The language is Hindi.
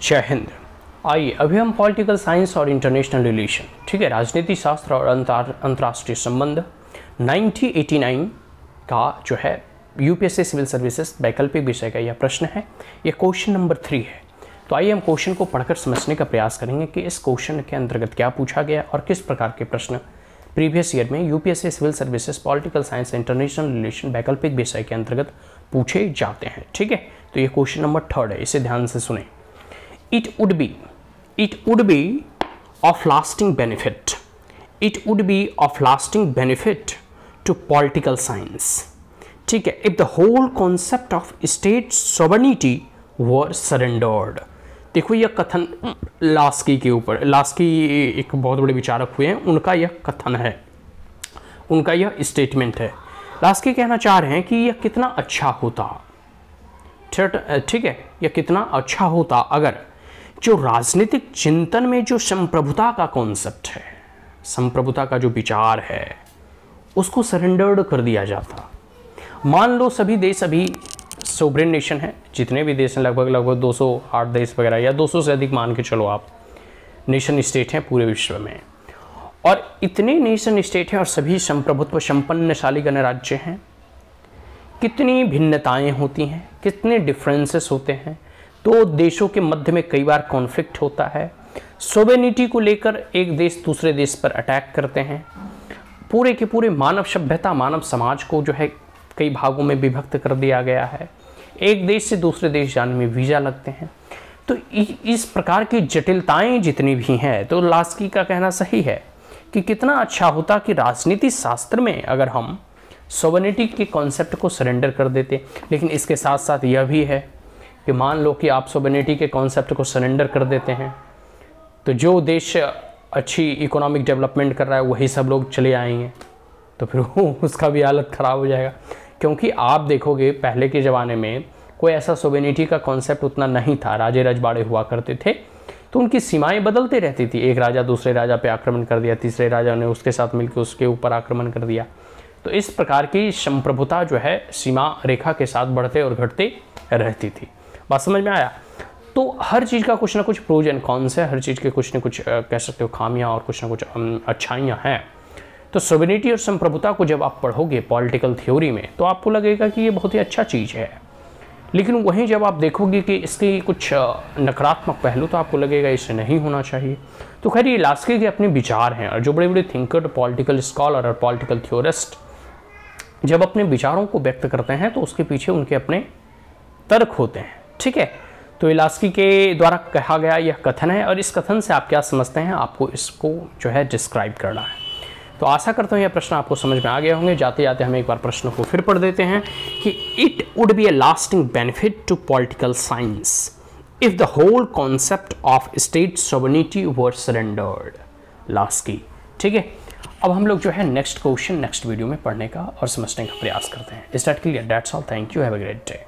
जय हिंद। आइए अभी हम पॉलिटिकल साइंस और इंटरनेशनल रिलेशन, ठीक है, राजनीति शास्त्र और अंतर्राष्ट्रीय संबंध 1989 का जो है यूपीएससी सिविल सर्विसेज वैकल्पिक विषय का यह प्रश्न है। यह क्वेश्चन नंबर 3 है। तो आइए हम क्वेश्चन को पढ़कर समझने का प्रयास करेंगे कि इस क्वेश्चन के अंतर्गत क्या पूछा गया और किस प्रकार के प्रश्न प्रीवियस ईयर में UPSC civil services political science international relation वैकल्पिक विषय के अंतर्गत पूछे जाते हैं। ठीक है, तो ये क्वेश्चन नंबर 3 है, इसे ध्यान से सुने। It would be of lasting benefit. It would be of lasting benefit to political science. ठीक है, if the whole concept of state sovereignty were surrendered. देखो यह कथन लास्की के ऊपर, लास्की एक बहुत बड़े विचारक हुए हैं, उनका यह कथन है, उनका यह स्टेटमेंट है। लास्की कहना चाह रहे हैं कि यह कितना अच्छा होता, ठीक है, यह कितना अच्छा होता अगर जो राजनीतिक चिंतन में जो संप्रभुता का कॉन्सेप्ट है, संप्रभुता का जो विचार है, उसको सरेंडर्ड कर दिया जाता। मान लो सभी देश अभी सोवरेन नेशन है, जितने भी देश हैं लगभग 208 देश वगैरह या 200 से अधिक मान के चलो आप, नेशन स्टेट हैं पूरे विश्व में, और इतने नेशन स्टेट हैं और सभी संप्रभुत्व संपन्नशाली गणराज्य हैं। कितनी भिन्नताएं होती हैं, कितने डिफरेंसेस होते हैं, तो देशों के मध्य में कई बार कॉन्फ्लिक्ट होता है। सोवेनिटी को लेकर एक देश दूसरे देश पर अटैक करते हैं। पूरे के पूरे मानव सभ्यता, मानव समाज को जो है कई भागों में विभक्त कर दिया गया है। एक देश से दूसरे देश जाने में वीज़ा लगते हैं। तो इस प्रकार की जटिलताएं जितनी भी हैं, तो लास्की का कहना सही है कि कितना अच्छा होता कि राजनीति शास्त्र में अगर हम सोवेनिटी के कॉन्सेप्ट को सरेंडर कर देते। लेकिन इसके साथ साथ यह भी है कि मान लो कि आप सोवेनिटी के कॉन्सेप्ट को सरेंडर कर देते हैं, तो जो देश अच्छी इकोनॉमिक डेवलपमेंट कर रहा है वही सब लोग चले आएंगे, तो फिर उसका भी हालत ख़राब हो जाएगा। क्योंकि आप देखोगे पहले के ज़माने में कोई ऐसा सोवेनिटी का कॉन्सेप्ट उतना नहीं था, राजे रजवाड़े हुआ करते थे, तो उनकी सीमाएं बदलते रहती थी। एक राजा दूसरे राजा पे आक्रमण कर दिया, तीसरे राजा ने उसके साथ मिलकर उसके ऊपर आक्रमण कर दिया। तो इस प्रकार की संप्रभुता जो है सीमा रेखा के साथ बढ़ते और घटते रहती थी। बात समझ में आया? तो हर चीज़ का कुछ ना कुछ प्रोज एंड कॉन्स है, हर चीज़ के कुछ न कुछ कह सकते हो खामियां और कुछ ना कुछ अच्छाइयाँ हैं। तो सोवेनिटी और संप्रभुता को जब आप पढ़ोगे पॉलिटिकल थ्योरी में, तो आपको लगेगा कि ये बहुत ही अच्छा चीज़ है। लेकिन वहीं जब आप देखोगे कि इसके कुछ नकारात्मक पहलू, तो आपको लगेगा इसे नहीं होना चाहिए। तो खैर ये लास्की के अपने विचार हैं, और जो बड़े बड़े थिंकर, पॉलिटिकल स्कॉलर और पॉलिटिकल थ्योरिस्ट जब अपने विचारों को व्यक्त करते हैं, तो उसके पीछे उनके अपने तर्क होते हैं। ठीक है, तो ये लास्की के द्वारा कहा गया यह कथन है, और इस कथन से आप क्या समझते हैं, आपको इसको जो है डिस्क्राइब करना है। तो आशा करता हूँ यह प्रश्न आपको समझ में आ गए होंगे। जाते जाते हम एक बार प्रश्न को फिर पढ़ देते हैं कि it would be a lasting benefit to political science if the whole concept of state sovereignty were surrendered. Laski. ठीक है, अब हम लोग जो है नेक्स्ट क्वेश्चन नेक्स्ट वीडियो में पढ़ने का और समझने का प्रयास करते हैं। Is that clear? That's all. Thank you, have a great day.